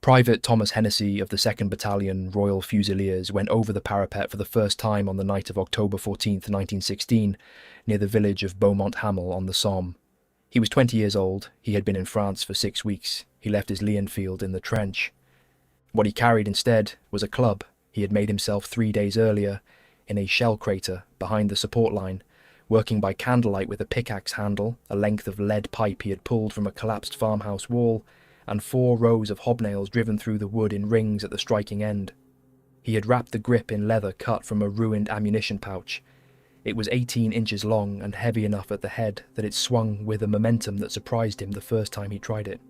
Private Thomas Hennessy of the 2nd Battalion Royal Fusiliers went over the parapet for the first time on the night of October 14th, 1916, near the village of Beaumont-Hamel on the Somme. He was 20 years old. He had been in France for 6 weeks. He left his Leonfield in the trench. What he carried instead was a club he had made himself 3 days earlier in a shell crater behind the support line, working by candlelight with a pickaxe handle, a length of lead pipe he had pulled from a collapsed farmhouse wall, and 4 rows of hobnails driven through the wood in rings at the striking end. He had wrapped the grip in leather cut from a ruined ammunition pouch. It was 18 inches long and heavy enough at the head that it swung with a momentum that surprised him the first time he tried it.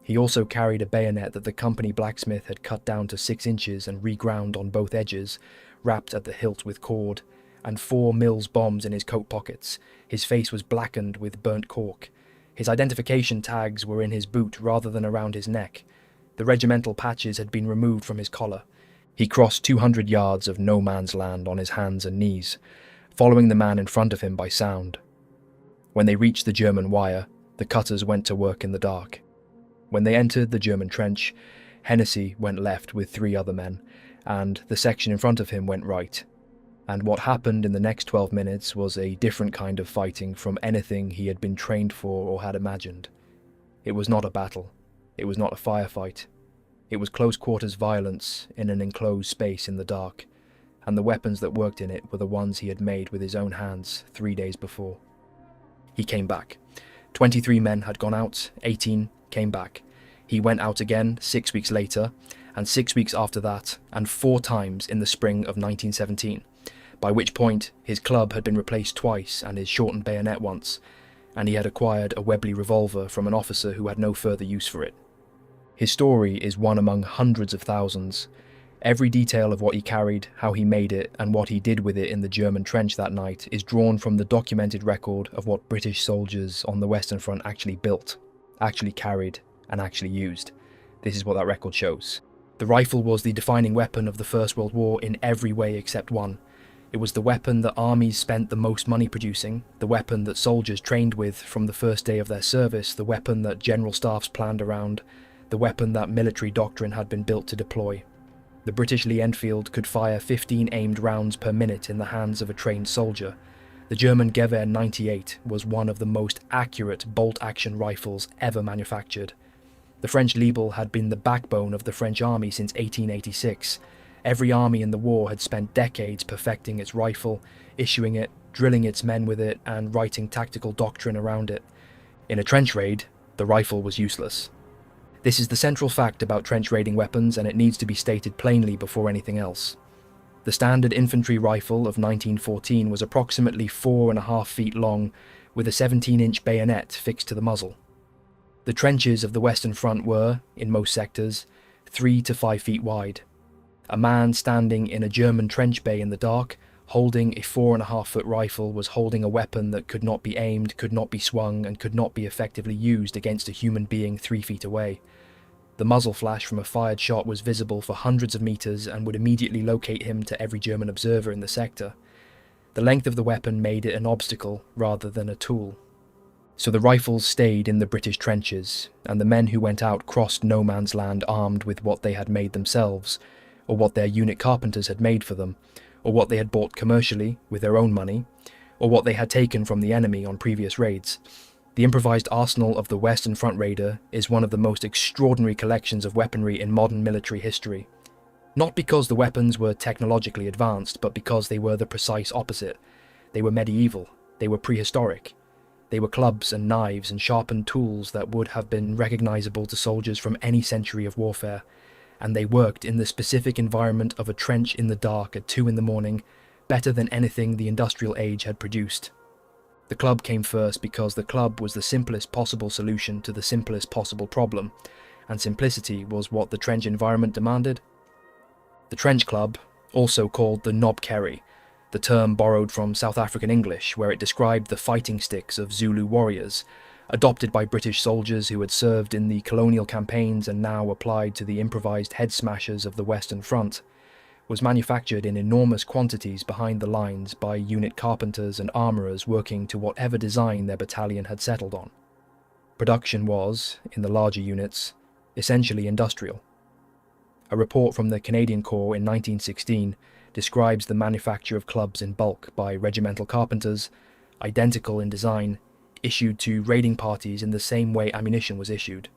He also carried a bayonet that the company blacksmith had cut down to 6 inches and reground on both edges, wrapped at the hilt with cord, and 4 Mills bombs in his coat pockets. His face was blackened with burnt cork. His identification tags were in his boot rather than around his neck. The regimental patches had been removed from his collar. He crossed 200 yards of no man's land on his hands and knees, following the man in front of him by sound. When they reached the German wire, the cutters went to work in the dark. When they entered the German trench, Hennessy went left with 3 other men, and the section in front of him went right. And what happened in the next 12 minutes was a different kind of fighting from anything he had been trained for or had imagined. It was not a battle. It was not a firefight. It was close-quarters violence in an enclosed space in the dark, and the weapons that worked in it were the ones he had made with his own hands 3 days before. He came back. 23 men had gone out, 18 came back. He went out again 6 weeks later, and 6 weeks after that, and 4 times in the spring of 1917. By which point his club had been replaced twice and his shortened bayonet once, and he had acquired a Webley revolver from an officer who had no further use for it. His story is one among hundreds of thousands. Every detail of what he carried, how he made it, and what he did with it in the German trench that night is drawn from the documented record of what British soldiers on the Western Front actually built, actually carried, and actually used. This is what that record shows. The rifle was the defining weapon of the First World War in every way except one. It was the weapon that armies spent the most money producing, the weapon that soldiers trained with from the first day of their service, the weapon that general staffs planned around, the weapon that military doctrine had been built to deploy. The British Lee Enfield could fire 15 aimed rounds per minute in the hands of a trained soldier. The German Gewehr 98 was one of the most accurate bolt-action rifles ever manufactured. The French Liebel had been the backbone of the French army since 1886. Every army in the war had spent decades perfecting its rifle, issuing it, drilling its men with it, and writing tactical doctrine around it. In a trench raid, the rifle was useless. This is the central fact about trench raiding weapons, and it needs to be stated plainly before anything else. The standard infantry rifle of 1914 was approximately 4.5 feet long, with a 17-inch bayonet fixed to the muzzle. The trenches of the Western Front were, in most sectors, 3 to 5 feet wide. A man standing in a German trench bay in the dark, holding a 4.5-foot rifle, was holding a weapon that could not be aimed, could not be swung, and could not be effectively used against a human being 3 feet away. The muzzle flash from a fired shot was visible for hundreds of meters and would immediately locate him to every German observer in the sector. The length of the weapon made it an obstacle rather than a tool. So the rifles stayed in the British trenches, and the men who went out crossed no man's land armed with what they had made themselves, or what their unit carpenters had made for them, or what they had bought commercially with their own money, or what they had taken from the enemy on previous raids. The improvised arsenal of the Western Front Raider is one of the most extraordinary collections of weaponry in modern military history. Not because the weapons were technologically advanced, but because they were the precise opposite. They were medieval, they were prehistoric. They were clubs and knives and sharpened tools that would have been recognizable to soldiers from any century of warfare. And they worked in the specific environment of a trench in the dark at 2 in the morning, better than anything the industrial age had produced. The club came first because the club was the simplest possible solution to the simplest possible problem, and simplicity was what the trench environment demanded. The trench club, also called the knob kerry, the term borrowed from South African English, where it described the fighting sticks of Zulu warriors, adopted by British soldiers who had served in the colonial campaigns and now applied to the improvised head smashers of the Western Front, was manufactured in enormous quantities behind the lines by unit carpenters and armourers working to whatever design their battalion had settled on. Production was, in the larger units, essentially industrial. A report from the Canadian Corps in 1916 describes the manufacture of clubs in bulk by regimental carpenters, identical in design, issued to raiding parties in the same way ammunition was issued.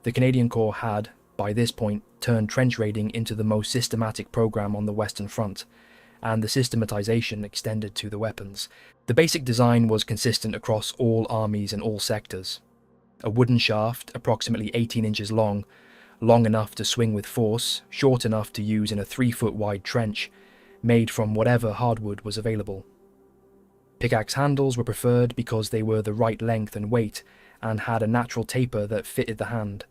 The Canadian Corps had, by this point, turned trench raiding into the most systematic program on the Western Front, and the systematization extended to the weapons. The basic design was consistent across all armies and all sectors. A wooden shaft, approximately 18 inches long enough to swing with force, short enough to use in a 3-foot wide trench, made from whatever hardwood was available. Pickaxe handles were preferred because they were the right length and weight and had a natural taper that fitted the hand.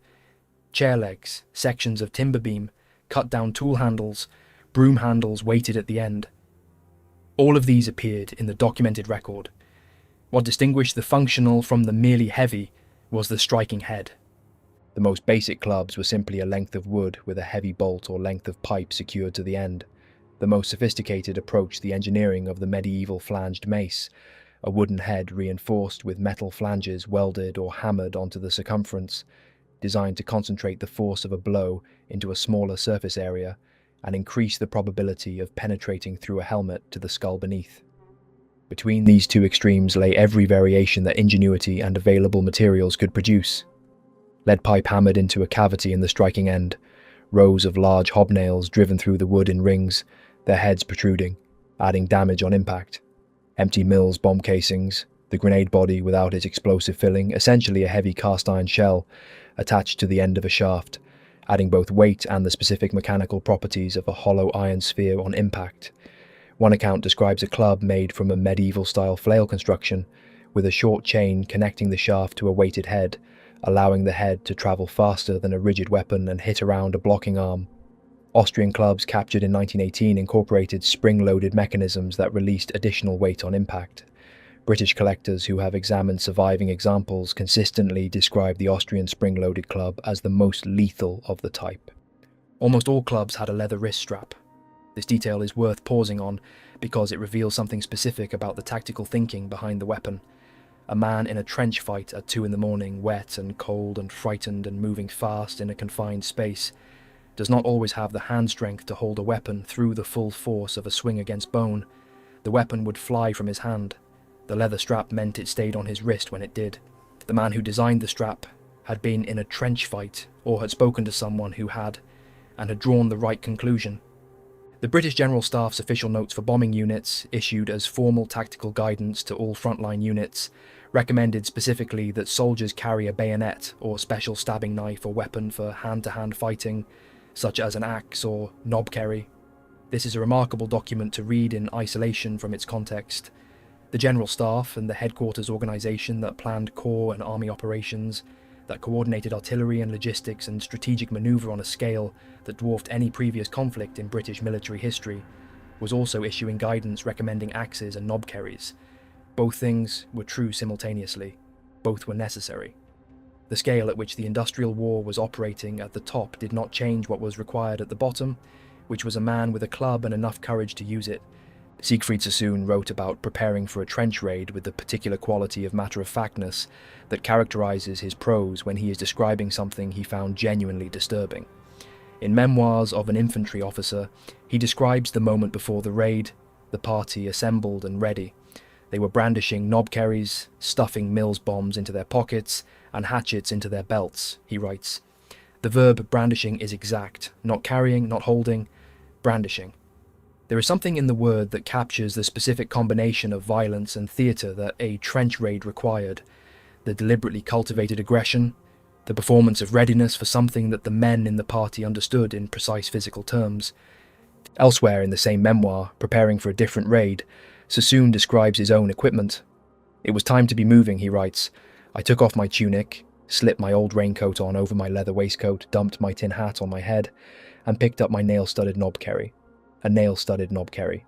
Chair legs, sections of timber beam, cut-down tool handles, broom handles weighted at the end. All of these appeared in the documented record. What distinguished the functional from the merely heavy was the striking head. The most basic clubs were simply a length of wood with a heavy bolt or length of pipe secured to the end. The most sophisticated approached the engineering of the medieval flanged mace, a wooden head reinforced with metal flanges welded or hammered onto the circumference, designed to concentrate the force of a blow into a smaller surface area and increase the probability of penetrating through a helmet to the skull beneath. Between these two extremes lay every variation that ingenuity and available materials could produce. Lead pipe hammered into a cavity in the striking end, rows of large hobnails driven through the wood in rings, their heads protruding, adding damage on impact. Empty Mills bomb casings, the grenade body without its explosive filling, essentially a heavy cast-iron shell attached to the end of a shaft, adding both weight and the specific mechanical properties of a hollow iron sphere on impact. One account describes a club made from a medieval-style flail construction, with a short chain connecting the shaft to a weighted head, allowing the head to travel faster than a rigid weapon and hit around a blocking arm. Austrian clubs captured in 1918 incorporated spring-loaded mechanisms that released additional weight on impact. British collectors who have examined surviving examples consistently describe the Austrian spring-loaded club as the most lethal of the type. Almost all clubs had a leather wrist strap. This detail is worth pausing on because it reveals something specific about the tactical thinking behind the weapon. A man in a trench fight at 2 a.m, wet and cold and frightened and moving fast in a confined space, does not always have the hand strength to hold a weapon through the full force of a swing against bone. The weapon would fly from his hand. The leather strap meant it stayed on his wrist when it did. The man who designed the strap had been in a trench fight or had spoken to someone who had, and had drawn the right conclusion. The British General Staff's official notes for bombing units, issued as formal tactical guidance to all frontline units, recommended specifically that soldiers carry a bayonet or special stabbing knife or weapon for hand-to-hand fighting, such as an axe or knobkerry. This is a remarkable document to read in isolation from its context. The General Staff and the headquarters organisation that planned corps and army operations, that coordinated artillery and logistics and strategic manoeuvre on a scale that dwarfed any previous conflict in British military history, was also issuing guidance recommending axes and knobkerries. Both things were true simultaneously. Both were necessary. The scale at which the industrial war was operating at the top did not change what was required at the bottom, which was a man with a club and enough courage to use it. Siegfried Sassoon wrote about preparing for a trench raid with the particular quality of matter-of-factness that characterizes his prose when he is describing something he found genuinely disturbing. In Memoirs of an Infantry Officer, he describes the moment before the raid, the party assembled and ready. They were brandishing knobkerries, stuffing Mills bombs into their pockets, and hatchets into their belts, he writes. The verb brandishing is exact, not carrying, not holding, brandishing. There is something in the word that captures the specific combination of violence and theatre that a trench raid required, the deliberately cultivated aggression, the performance of readiness for something that the men in the party understood in precise physical terms. Elsewhere in the same memoir, preparing for a different raid, Sassoon describes his own equipment. It was time to be moving, he writes. I took off my tunic, slipped my old raincoat on over my leather waistcoat, dumped my tin hat on my head, and picked up my nail-studded knobkerry. A nail-studded knobkerry.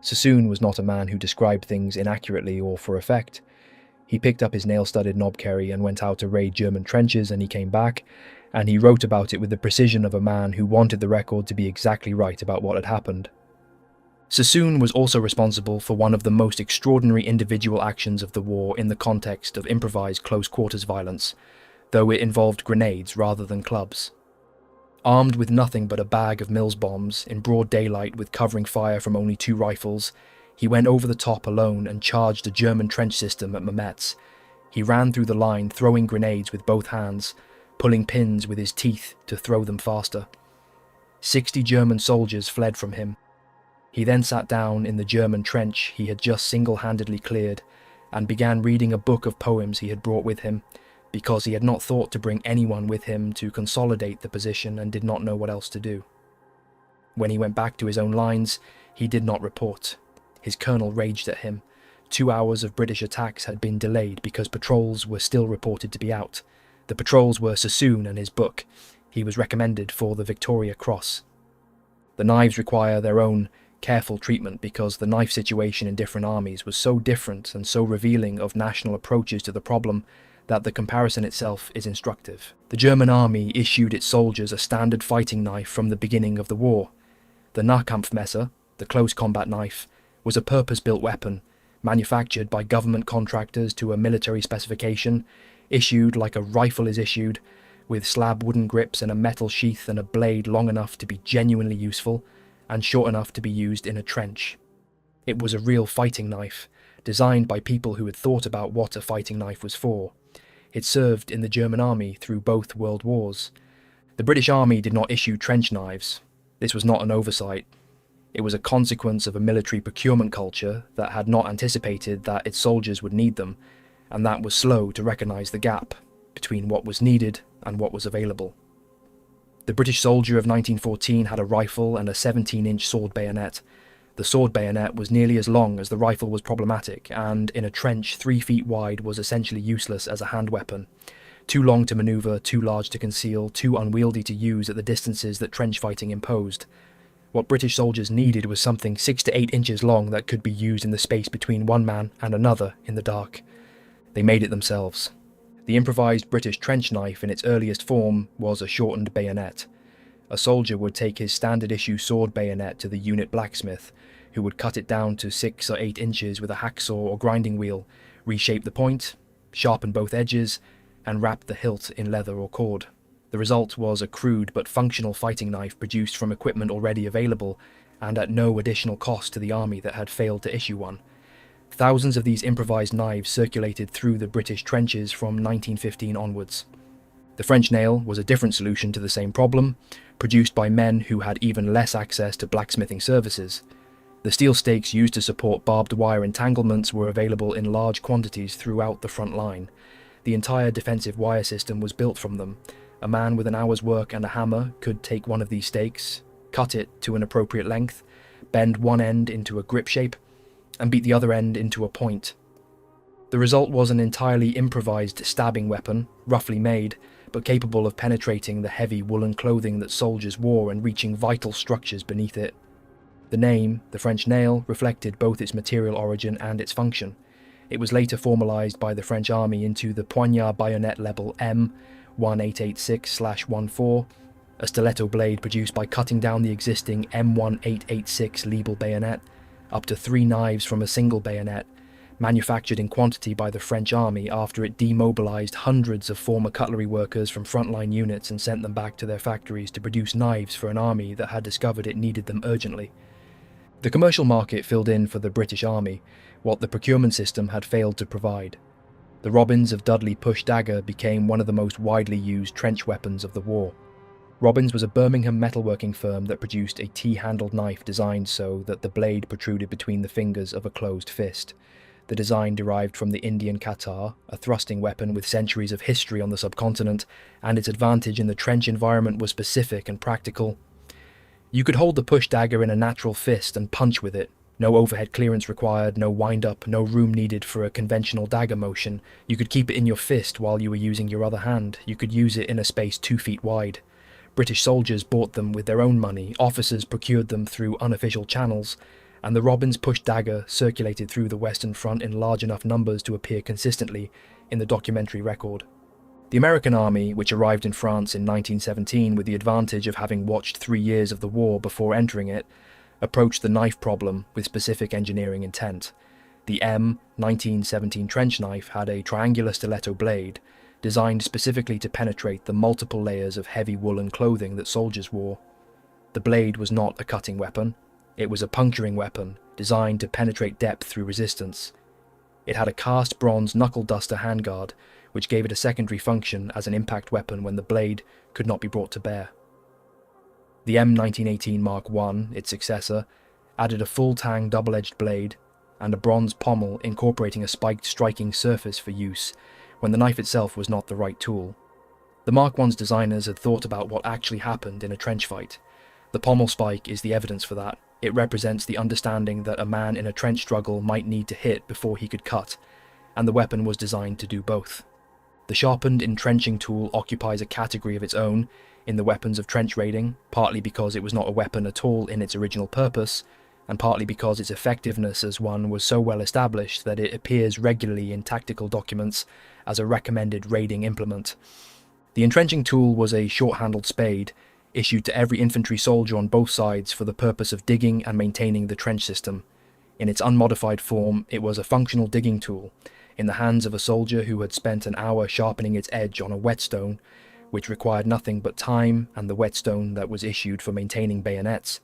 Sassoon was not a man who described things inaccurately or for effect. He picked up his nail-studded knobkerry and went out to raid German trenches, and he came back, and he wrote about it with the precision of a man who wanted the record to be exactly right about what had happened. Sassoon was also responsible for one of the most extraordinary individual actions of the war in the context of improvised close-quarters violence, though it involved grenades rather than clubs. Armed with nothing but a bag of Mills bombs, in broad daylight with covering fire from only 2 rifles, he went over the top alone and charged a German trench system at Mametz. He ran through the line, throwing grenades with both hands, pulling pins with his teeth to throw them faster. 60 German soldiers fled from him. He then sat down in the German trench he had just single-handedly cleared and began reading a book of poems he had brought with him, because he had not thought to bring anyone with him to consolidate the position and did not know what else to do. When he went back to his own lines, he did not report. His colonel raged at him. 2 hours of British attacks had been delayed because patrols were still reported to be out. The patrols were Sassoon and his book. He was recommended for the Victoria Cross. The knives require their own careful treatment because the knife situation in different armies was so different and so revealing of national approaches to the problem that the comparison itself is instructive. The German army issued its soldiers a standard fighting knife from the beginning of the war. The Nahkampfmesser, the close combat knife, was a purpose-built weapon, manufactured by government contractors to a military specification, issued like a rifle is issued, with slab wooden grips and a metal sheath and a blade long enough to be genuinely useful, and short enough to be used in a trench. It was a real fighting knife, designed by people who had thought about what a fighting knife was for. It served in the German army through both world wars. The British Army did not issue trench knives. This was not an oversight. It was a consequence of a military procurement culture that had not anticipated that its soldiers would need them, and that was slow to recognise the gap between what was needed and what was available. The British soldier of 1914 had a rifle and a 17-inch sword bayonet. The sword bayonet was nearly as long as the rifle was problematic, and in a trench 3 feet wide was essentially useless as a hand weapon. Too long to manoeuvre, too large to conceal, too unwieldy to use at the distances that trench fighting imposed. What British soldiers needed was something 6 to 8 inches long that could be used in the space between one man and another in the dark. They made it themselves. The improvised British trench knife in its earliest form was a shortened bayonet. A soldier would take his standard-issue sword bayonet to the unit blacksmith, who would cut it down to 6 or 8 inches with a hacksaw or grinding wheel, reshape the point, sharpen both edges, and wrap the hilt in leather or cord. The result was a crude but functional fighting knife produced from equipment already available and at no additional cost to the army that had failed to issue one. Thousands of these improvised knives circulated through the British trenches from 1915 onwards. The French nail was a different solution to the same problem, produced by men who had even less access to blacksmithing services. The steel stakes used to support barbed wire entanglements were available in large quantities throughout the front line. The entire defensive wire system was built from them. A man with an hour's work and a hammer could take one of these stakes, cut it to an appropriate length, bend one end into a grip shape, and beat the other end into a point. The result was an entirely improvised stabbing weapon, roughly made, but capable of penetrating the heavy woolen clothing that soldiers wore and reaching vital structures beneath it. The name, the French nail, reflected both its material origin and its function. It was later formalised by the French army into the poignard bayonet level M1886/14, a stiletto blade produced by cutting down the existing M1886 Liebel bayonet, up to 3 knives from a single bayonet, manufactured in quantity by the French army after it demobilised hundreds of former cutlery workers from frontline units and sent them back to their factories to produce knives for an army that had discovered it needed them urgently. The commercial market filled in for the British Army what the procurement system had failed to provide. The Robbins of Dudley push dagger became one of the most widely used trench weapons of the war. Robbins was a Birmingham metalworking firm that produced a T-handled knife designed so that the blade protruded between the fingers of a closed fist. The design derived from the Indian Katar, a thrusting weapon with centuries of history on the subcontinent, and its advantage in the trench environment was specific and practical. You could hold the push dagger in a natural fist and punch with it. No overhead clearance required, no wind-up, no room needed for a conventional dagger motion. You could keep it in your fist while you were using your other hand. You could use it in a space 2 feet wide. British soldiers bought them with their own money, officers procured them through unofficial channels, and the Robbins push dagger circulated through the Western Front in large enough numbers to appear consistently in the documentary record. The American army, which arrived in France in 1917 with the advantage of having watched 3 years of the war before entering it, approached the knife problem with specific engineering intent. The M1917 trench knife had a triangular stiletto blade, designed specifically to penetrate the multiple layers of heavy woolen clothing that soldiers wore. The blade was not a cutting weapon, it was a puncturing weapon designed to penetrate depth through resistance. It had a cast bronze knuckle duster handguard, which gave it a secondary function as an impact weapon when the blade could not be brought to bear. The M1918 Mark I, its successor, added a full-tang double-edged blade and a bronze pommel incorporating a spiked striking surface for use when the knife itself was not the right tool. The Mark I's designers had thought about what actually happened in a trench fight. The pommel spike is the evidence for that. It represents the understanding that a man in a trench struggle might need to hit before he could cut, and the weapon was designed to do both. The sharpened entrenching tool occupies a category of its own in the weapons of trench raiding, partly because it was not a weapon at all in its original purpose, and partly because its effectiveness as one was so well established that it appears regularly in tactical documents as a recommended raiding implement. The entrenching tool was a short-handled spade, issued to every infantry soldier on both sides for the purpose of digging and maintaining the trench system. In its unmodified form, it was a functional digging tool, in the hands of a soldier who had spent an hour sharpening its edge on a whetstone, which required nothing but time and the whetstone that was issued for maintaining bayonets.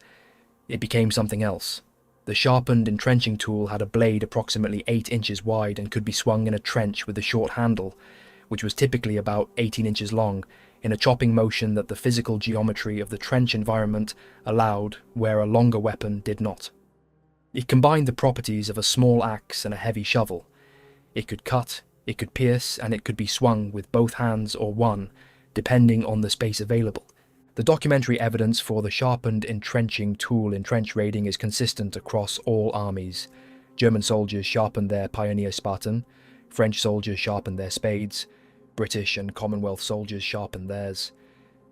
It became something else. The sharpened entrenching tool had a blade approximately 8 inches wide and could be swung in a trench with a short handle, which was typically about 18 inches long, in a chopping motion that the physical geometry of the trench environment allowed where a longer weapon did not. It combined the properties of a small axe and a heavy shovel. It could cut, it could pierce, and it could be swung with both hands or one, depending on the space available. The documentary evidence for the sharpened entrenching tool in trench raiding is consistent across all armies. German soldiers sharpened their pioneer Spartan, French soldiers sharpened their spades, British and Commonwealth soldiers sharpened theirs.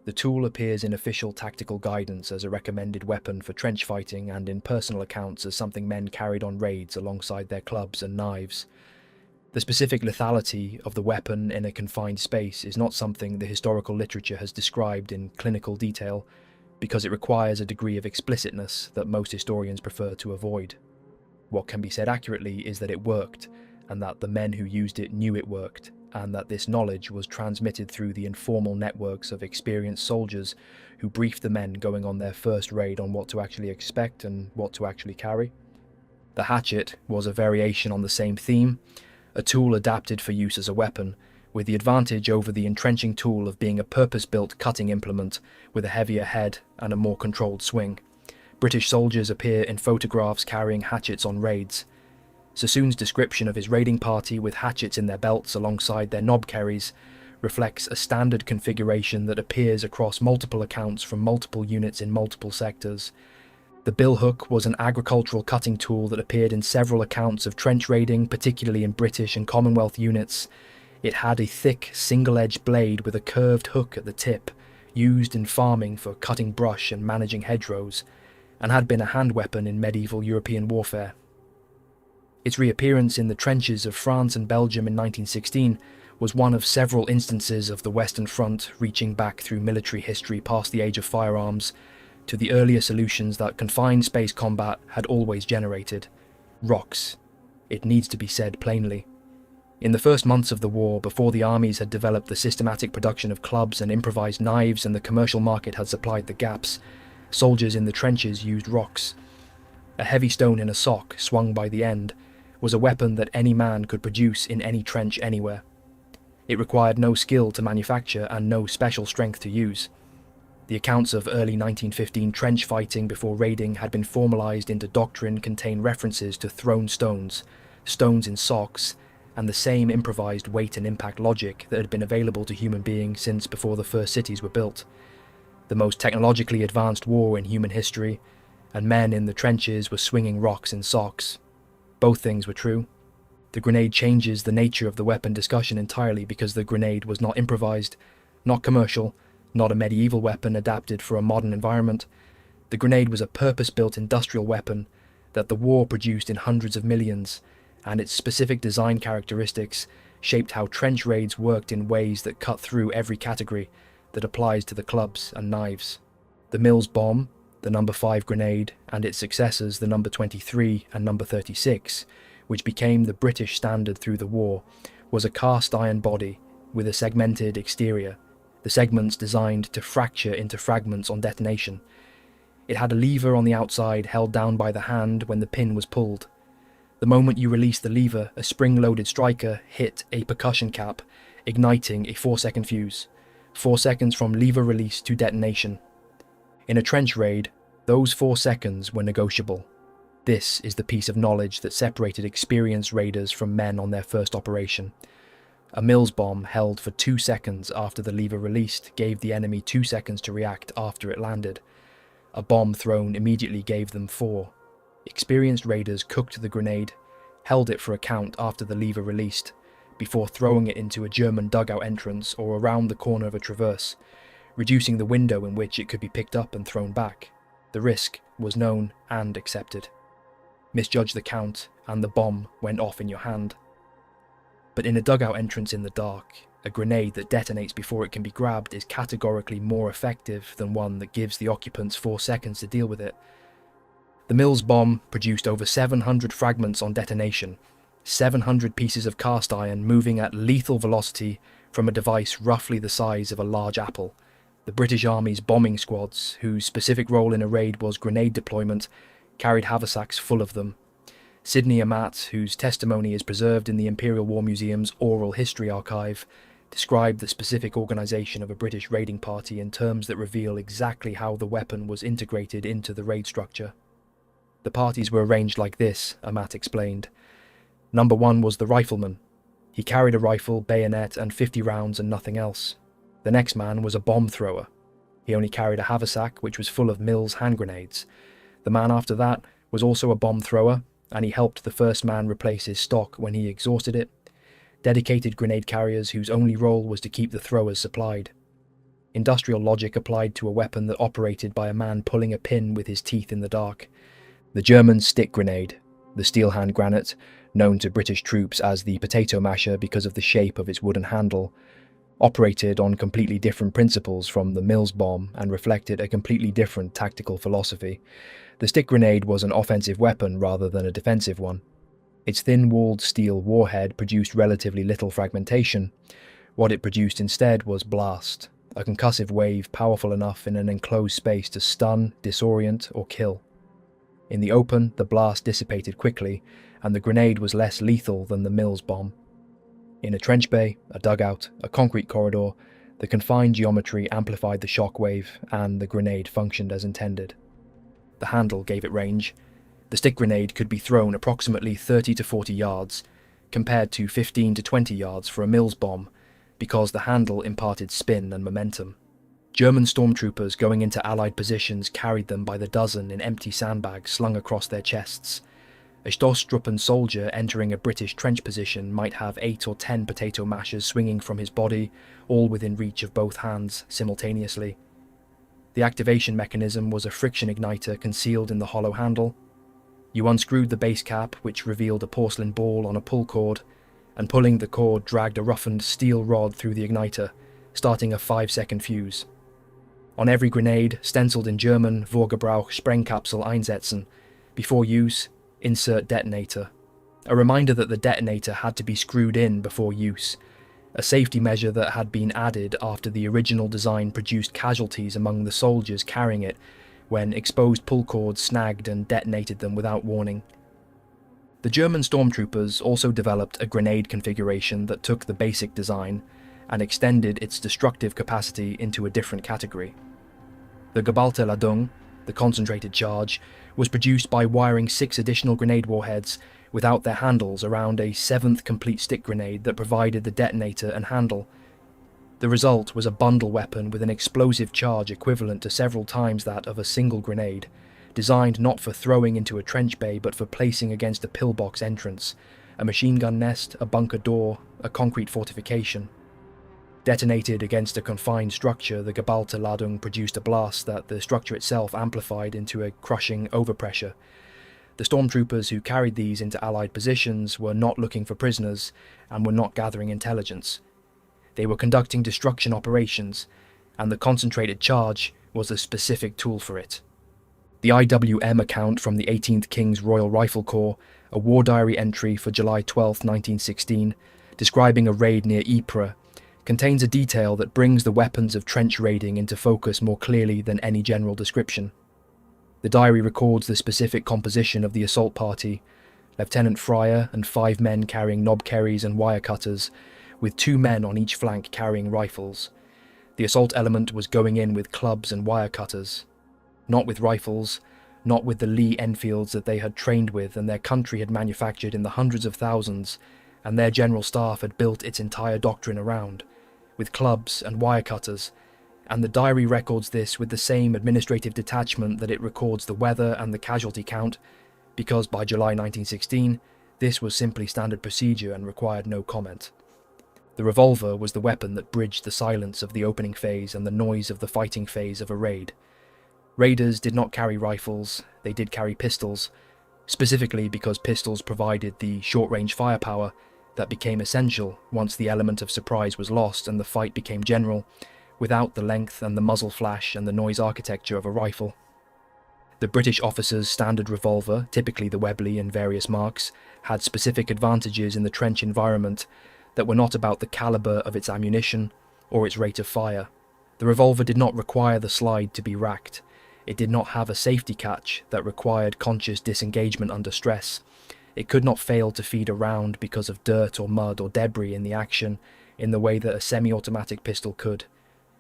The tool appears in official tactical guidance as a recommended weapon for trench fighting and in personal accounts as something men carried on raids alongside their clubs and knives. The specific lethality of the weapon in a confined space is not something the historical literature has described in clinical detail, because it requires a degree of explicitness that most historians prefer to avoid. What can be said accurately is that it worked, and that the men who used it knew it worked, and that this knowledge was transmitted through the informal networks of experienced soldiers who briefed the men going on their first raid on what to actually expect and what to actually carry. The hatchet was a variation on the same theme, a tool adapted for use as a weapon, with the advantage over the entrenching tool of being a purpose-built cutting implement with a heavier head and a more controlled swing. British soldiers appear in photographs carrying hatchets on raids. Sassoon's description of his raiding party with hatchets in their belts alongside their knobkerries reflects a standard configuration that appears across multiple accounts from multiple units in multiple sectors. The billhook was an agricultural cutting tool that appeared in several accounts of trench raiding, particularly in British and Commonwealth units. It had a thick, single-edged blade with a curved hook at the tip, used in farming for cutting brush and managing hedgerows, and had been a hand weapon in medieval European warfare. Its reappearance in the trenches of France and Belgium in 1916 was one of several instances of the Western Front reaching back through military history past the age of firearms to the earlier solutions that confined space combat had always generated: rocks. It needs to be said plainly. In the first months of the war, before the armies had developed the systematic production of clubs and improvised knives and the commercial market had supplied the gaps, soldiers in the trenches used rocks. A heavy stone in a sock, swung by the end, was a weapon that any man could produce in any trench anywhere. It required no skill to manufacture and no special strength to use. The accounts of early 1915 trench fighting before raiding had been formalised into doctrine, contained references to thrown stones, stones in socks, and the same improvised weight and impact logic that had been available to human beings since before the first cities were built. The most technologically advanced war in human history, and men in the trenches were swinging rocks in socks. Both things were true. The grenade changes the nature of the weapon discussion entirely because the grenade was not improvised, not commercial, not a medieval weapon adapted for a modern environment. The grenade was a purpose-built industrial weapon that the war produced in hundreds of millions, and its specific design characteristics shaped how trench raids worked in ways that cut through every category that applies to the clubs and knives. The Mills bomb, the number 5 grenade, and its successors, the number 23 and number 36, which became the British standard through the war, was a cast iron body, with a segmented exterior, the segments designed to fracture into fragments on detonation. It had a lever on the outside held down by the hand when the pin was pulled. The moment you released the lever, a spring-loaded striker hit a percussion cap, igniting a 4-second fuse. 4 seconds from lever release to detonation. In a trench raid, those 4 seconds were negotiable. This is the piece of knowledge that separated experienced raiders from men on their first operation. A Mills bomb held for 2 seconds after the lever released gave the enemy 2 seconds to react after it landed. A bomb thrown immediately gave them 4. Experienced raiders cooked the grenade, held it for a count after the lever released, before throwing it into a German dugout entrance or around the corner of a traverse, reducing the window in which it could be picked up and thrown back. The risk was known and accepted. Misjudge the count, and the bomb went off in your hand. But in a dugout entrance in the dark, a grenade that detonates before it can be grabbed is categorically more effective than one that gives the occupants 4 seconds to deal with it. The Mills bomb produced over 700 fragments on detonation, 700 pieces of cast iron moving at lethal velocity from a device roughly the size of a large apple. The British Army's bombing squads, whose specific role in a raid was grenade deployment, carried haversacks full of them. Sidney Amat, whose testimony is preserved in the Imperial War Museum's Oral History Archive, described the specific organisation of a British raiding party in terms that reveal exactly how the weapon was integrated into the raid structure. The parties were arranged like this, Amat explained. Number 1 was the rifleman. He carried a rifle, bayonet, and 50 rounds and nothing else. The next man was a bomb thrower. He only carried a haversack which was full of Mills hand grenades. The man after that was also a bomb thrower, and he helped the first man replace his stock when he exhausted it. Dedicated grenade carriers whose only role was to keep the throwers supplied. Industrial logic applied to a weapon that operated by a man pulling a pin with his teeth in the dark. The German stick grenade, the steel hand granate, known to British troops as the potato masher because of the shape of its wooden handle, operated on completely different principles from the Mills bomb and reflected a completely different tactical philosophy. The stick grenade was an offensive weapon rather than a defensive one. Its thin-walled steel warhead produced relatively little fragmentation. What it produced instead was blast, a concussive wave powerful enough in an enclosed space to stun, disorient, or kill. In the open, the blast dissipated quickly, and the grenade was less lethal than the Mills bomb. In a trench bay, a dugout, a concrete corridor, the confined geometry amplified the shock wave, and the grenade functioned as intended. The handle gave it range. The stick grenade could be thrown approximately 30 to 40 yards, compared to 15 to 20 yards for a Mills bomb, because the handle imparted spin and momentum. German stormtroopers going into Allied positions carried them by the dozen in empty sandbags slung across their chests. A Stoßtruppen soldier entering a British trench position might have 8 or 10 potato mashers swinging from his body, all within reach of both hands simultaneously. The activation mechanism was a friction igniter concealed in the hollow handle. You unscrewed the base cap, which revealed a porcelain ball on a pull cord, and pulling the cord dragged a roughened steel rod through the igniter, starting a 5-second fuse. On every grenade, stenciled in German, Vorgebrauch Sprengkapsel einsetzen. Before use, insert detonator. A reminder that the detonator had to be screwed in before use. A safety measure that had been added after the original design produced casualties among the soldiers carrying it when exposed pull cords snagged and detonated them without warning. The German stormtroopers also developed a grenade configuration that took the basic design and extended its destructive capacity into a different category. The Geballte Ladung, the concentrated charge, was produced by wiring 6 additional grenade warheads without their handles around a 7th complete stick grenade that provided the detonator and handle. The result was a bundle weapon with an explosive charge equivalent to several times that of a single grenade, designed not for throwing into a trench bay but for placing against a pillbox entrance, a machine gun nest, a bunker door, a concrete fortification. Detonated against a confined structure, the Geballte Ladung produced a blast that the structure itself amplified into a crushing overpressure. The stormtroopers who carried these into Allied positions were not looking for prisoners and were not gathering intelligence. They were conducting destruction operations, and the concentrated charge was a specific tool for it. The IWM account from the 18th King's Royal Rifle Corps, a war diary entry for July 12, 1916, describing a raid near Ypres, contains a detail that brings the weapons of trench raiding into focus more clearly than any general description. The diary records the specific composition of the assault party: Lieutenant Fryer and 5 men carrying knobkerries and wire cutters, with 2 men on each flank carrying rifles. The assault element was going in with clubs and wire cutters, not with rifles, not with the Lee Enfields that they had trained with and their country had manufactured in the hundreds of thousands, and their general staff had built its entire doctrine around, with clubs and wire cutters. And the diary records this with the same administrative detachment that it records the weather and the casualty count, because by July 1916, this was simply standard procedure and required no comment. The revolver was the weapon that bridged the silence of the opening phase and the noise of the fighting phase of a raid. Raiders did not carry rifles, they did carry pistols, specifically because pistols provided the short-range firepower that became essential once the element of surprise was lost and the fight became general, without the length and the muzzle flash and the noise architecture of a rifle. The British officer's standard revolver, typically the Webley and various marks, had specific advantages in the trench environment that were not about the caliber of its ammunition or its rate of fire. The revolver did not require the slide to be racked. It did not have a safety catch that required conscious disengagement under stress. It could not fail to feed a round because of dirt or mud or debris in the action in the way that a semi-automatic pistol could.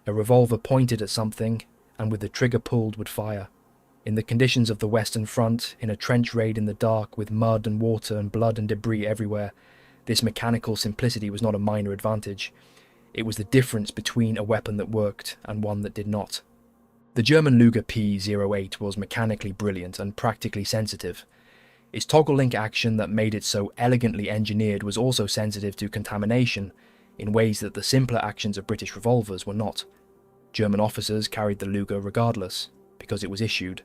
A revolver pointed at something and with the trigger pulled would fire. In the conditions of the Western Front, in a trench raid in the dark with mud and water and blood and debris everywhere, this mechanical simplicity was not a minor advantage. It was the difference between a weapon that worked and one that did not. The German Luger P-08 was mechanically brilliant and practically sensitive. Its toggle link action that made it so elegantly engineered was also sensitive to contamination, in ways that the simpler actions of British revolvers were not. German officers carried the Luger regardless, because it was issued,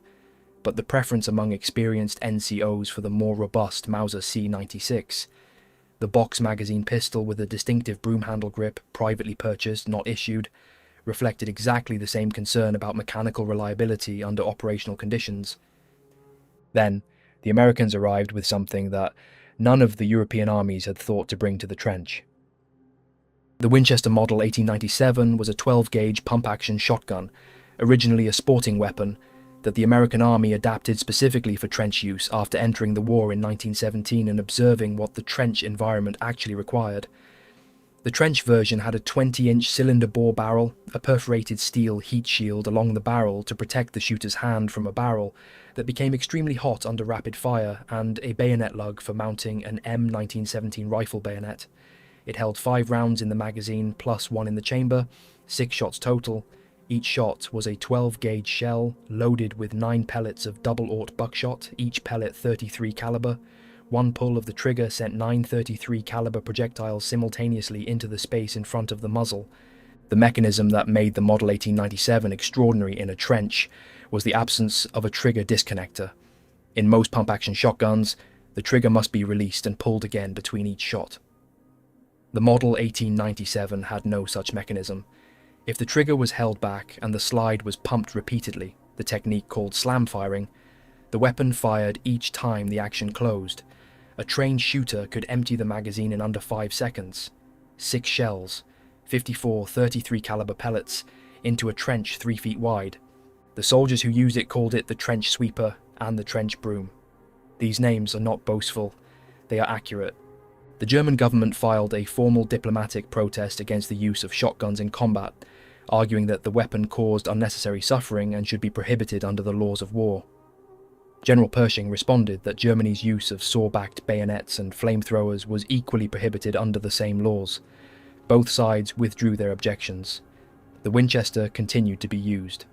but the preference among experienced NCOs for the more robust Mauser C96, the box magazine pistol with a distinctive broom handle grip, privately purchased, not issued, reflected exactly the same concern about mechanical reliability under operational conditions. Then, the Americans arrived with something that none of the European armies had thought to bring to the trench. The Winchester Model 1897 was a 12-gauge pump-action shotgun, originally a sporting weapon, that the American Army adapted specifically for trench use after entering the war in 1917 and observing what the trench environment actually required. The trench version had a 20-inch cylinder bore barrel, a perforated steel heat shield along the barrel to protect the shooter's hand from a barrel that became extremely hot under rapid fire, and a bayonet lug for mounting an M1917 rifle bayonet. It held 5 rounds in the magazine plus 1 in the chamber, 6 shots total. Each shot was a 12-gauge shell loaded with 9 pellets of double-aught buckshot, each pellet 33 caliber. One pull of the trigger sent 9 33 caliber projectiles simultaneously into the space in front of the muzzle. The mechanism that made the Model 1897 extraordinary in a trench was the absence of a trigger disconnector. In most pump-action shotguns, the trigger must be released and pulled again between each shot. The Model 1897 had no such mechanism. If the trigger was held back and the slide was pumped repeatedly, the technique called slam firing, the weapon fired each time the action closed. A trained shooter could empty the magazine in under 5 seconds. 6 shells, 54 33 caliber pellets, into a trench 3 feet wide. The soldiers who used it called it the trench sweeper and the trench broom. These names are not boastful, they are accurate. The German government filed a formal diplomatic protest against the use of shotguns in combat, arguing that the weapon caused unnecessary suffering and should be prohibited under the laws of war. General Pershing responded that Germany's use of saw-backed bayonets and flamethrowers was equally prohibited under the same laws. Both sides withdrew their objections. The Winchester continued to be used.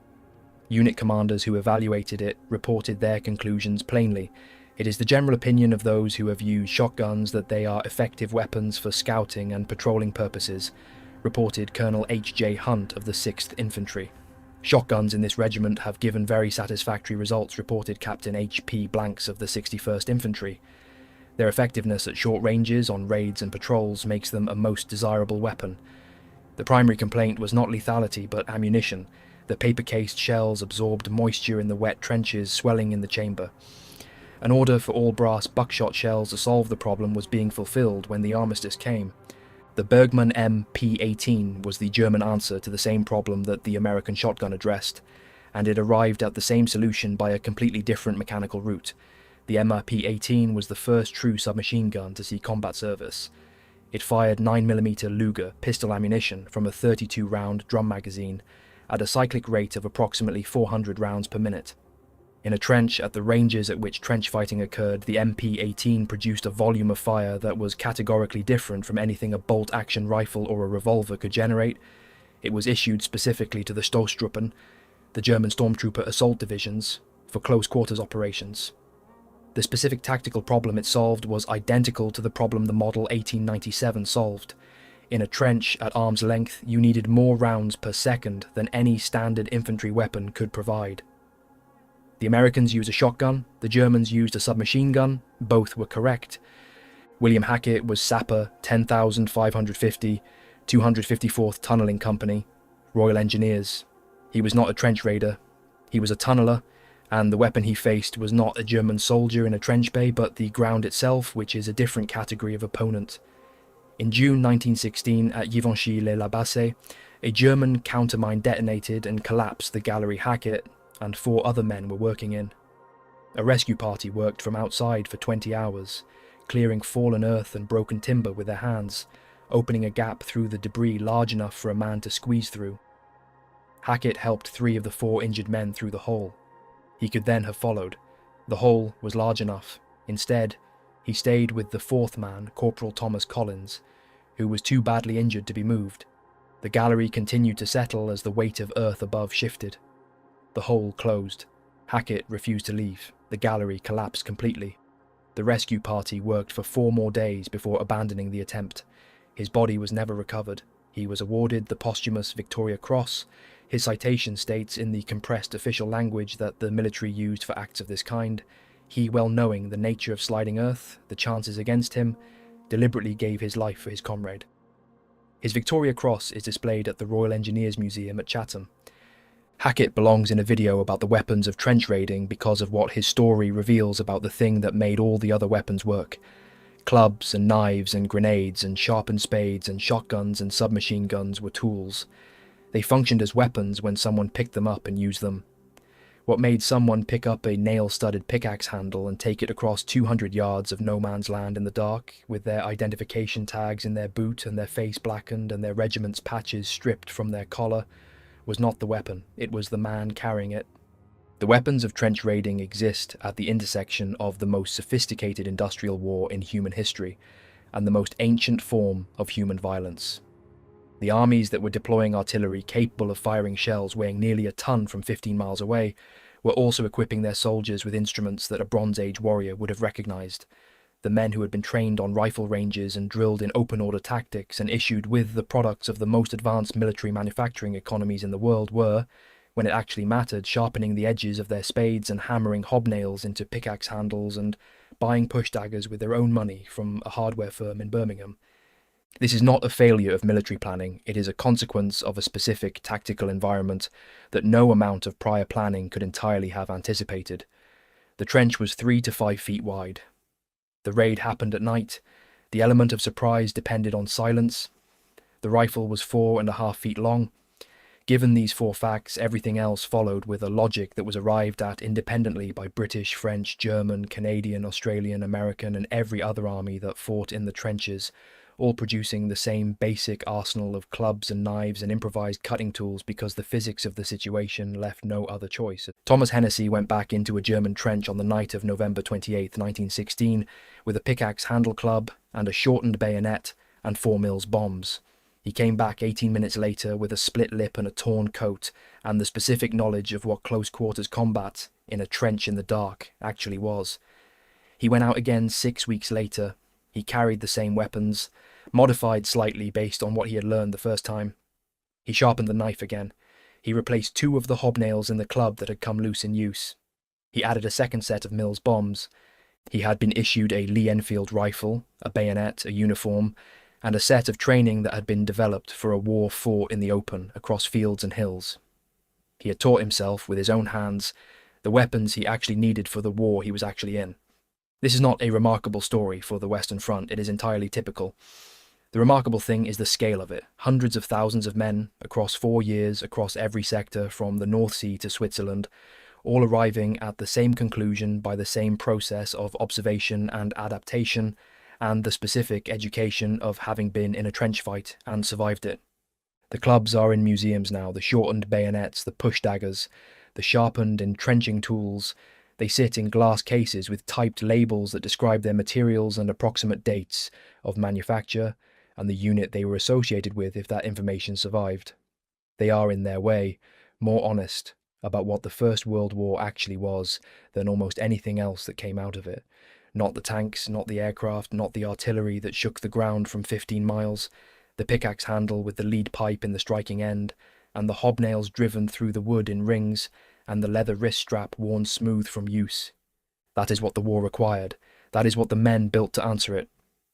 Unit commanders who evaluated it reported their conclusions plainly. It is the general opinion of those who have used shotguns that they are effective weapons for scouting and patrolling purposes, reported Colonel H.J. Hunt of the 6th Infantry. Shotguns in this regiment have given very satisfactory results, reported Captain H.P. Blanks of the 61st Infantry. Their effectiveness at short ranges, on raids and patrols, makes them a most desirable weapon. The primary complaint was not lethality, but ammunition. The paper-cased shells absorbed moisture in the wet trenches, swelling in the chamber. An order for all brass buckshot shells to solve the problem was being fulfilled when the armistice came. The Bergmann MP-18 was the German answer to the same problem that the American shotgun addressed, and it arrived at the same solution by a completely different mechanical route. The MP-18 was the first true submachine gun to see combat service. It fired 9mm Luger pistol ammunition from a 32-round drum magazine at a cyclic rate of approximately 400 rounds per minute. In a trench at the ranges at which trench fighting occurred, the MP-18 produced a volume of fire that was categorically different from anything a bolt-action rifle or a revolver could generate. It was issued specifically to the Stoßtruppen, the German stormtrooper assault divisions, for close-quarters operations. The specific tactical problem it solved was identical to the problem the Model 1897 solved. In a trench at arm's length, you needed more rounds per second than any standard infantry weapon could provide. The Americans used a shotgun, the Germans used a submachine gun, both were correct. William Hackett was Sapper 10,550, 254th Tunnelling Company, Royal Engineers. He was not a trench raider, he was a tunneler, and the weapon he faced was not a German soldier in a trench bay, but the ground itself, which is a different category of opponent. In June 1916, at Givenchy-les-Labassés, a German countermine detonated and collapsed the gallery Hackett and 4 other men were working in. A rescue party worked from outside for 20 hours, clearing fallen earth and broken timber with their hands, opening a gap through the debris large enough for a man to squeeze through. Hackett helped 3 of the 4 injured men through the hole. He could then have followed. The hole was large enough. Instead, he stayed with the 4th man, Corporal Thomas Collins, who was too badly injured to be moved. The gallery continued to settle as the weight of earth above shifted. The hole closed. Hackett refused to leave. The gallery collapsed completely. The rescue party worked for 4 more days before abandoning the attempt. His body was never recovered. He was awarded the posthumous Victoria Cross. His citation states in the compressed official language that the military used for acts of this kind, he, well knowing the nature of sliding earth, the chances against him, deliberately gave his life for his comrade. His Victoria Cross is displayed at the Royal Engineers Museum at Chatham. Hackett belongs in a video about the weapons of trench raiding because of what his story reveals about the thing that made all the other weapons work. Clubs and knives and grenades and sharpened spades and shotguns and submachine guns were tools. They functioned as weapons when someone picked them up and used them. What made someone pick up a nail-studded pickaxe handle and take it across 200 yards of no man's land in the dark, with their identification tags in their boot and their face blackened and their regiment's patches stripped from their collar, was not the weapon, it was the man carrying it. The weapons of trench raiding exist at the intersection of the most sophisticated industrial war in human history and the most ancient form of human violence. The armies that were deploying artillery capable of firing shells weighing nearly a ton from 15 miles away were also equipping their soldiers with instruments that a Bronze Age warrior would have recognized. The men who had been trained on rifle ranges and drilled in open-order tactics and issued with the products of the most advanced military manufacturing economies in the world were, when it actually mattered, sharpening the edges of their spades and hammering hobnails into pickaxe handles and buying push daggers with their own money from a hardware firm in Birmingham. This is not a failure of military planning, it is a consequence of a specific tactical environment that no amount of prior planning could entirely have anticipated. The trench was 3 to 5 feet wide. The raid happened at night. The element of surprise depended on silence. The rifle was 4.5 feet long. Given these 4 facts, everything else followed with a logic that was arrived at independently by British, French, German, Canadian, Australian, American, and every other army that fought in the trenches, all producing the same basic arsenal of clubs and knives and improvised cutting tools because the physics of the situation left no other choice. Thomas Hennessy went back into a German trench on the night of November 28, 1916, with a pickaxe handle club and a shortened bayonet and 4 mils bombs. He came back 18 minutes later with a split lip and a torn coat and the specific knowledge of what close-quarters combat in a trench in the dark actually was. He went out again 6 weeks later. He carried the same weapons, modified slightly based on what he had learned the first time. He sharpened the knife again. He replaced 2 of the hobnails in the club that had come loose in use. He added a second set of Mills bombs. He had been issued a Lee Enfield rifle, a bayonet, a uniform, and a set of training that had been developed for a war fought in the open across fields and hills. He had taught himself with his own hands the weapons he actually needed for the war he was actually in. This is not a remarkable story for the Western Front, it is entirely typical. The remarkable thing is the scale of it. Hundreds of thousands of men across 4 years, across every sector from the North Sea to Switzerland, all arriving at the same conclusion by the same process of observation and adaptation, and the specific education of having been in a trench fight and survived it. The clubs are in museums now, the shortened bayonets, the push daggers, the sharpened entrenching tools. They sit in glass cases with typed labels that describe their materials and approximate dates of manufacture, and the unit they were associated with if that information survived. They are, in their way, more honest about what the First World War actually was than almost anything else that came out of it. Not the tanks, not the aircraft, not the artillery that shook the ground from 15 miles, the pickaxe handle with the lead pipe in the striking end, and the hobnails driven through the wood in rings, and the leather wrist strap worn smooth from use. That is what the war required. That is what the men built to answer it.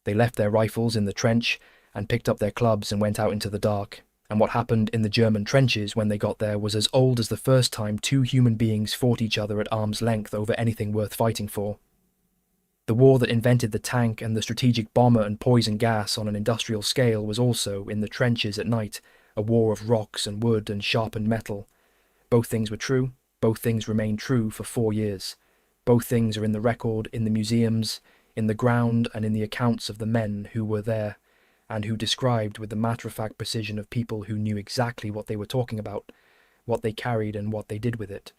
They left their rifles in the trench and picked up their clubs and went out into the dark. And what happened in the German trenches when they got there was as old as the first time two human beings fought each other at arm's length over anything worth fighting for. The war that invented the tank and the strategic bomber and poison gas on an industrial scale was also, in the trenches at night, a war of rocks and wood and sharpened metal. Both things were true. Both things remained true for 4 years. Both things are in the record, in the museums, in the ground, and in the accounts of the men who were there, and who described with the matter-of-fact precision of people who knew exactly what they were talking about, what they carried and what they did with it.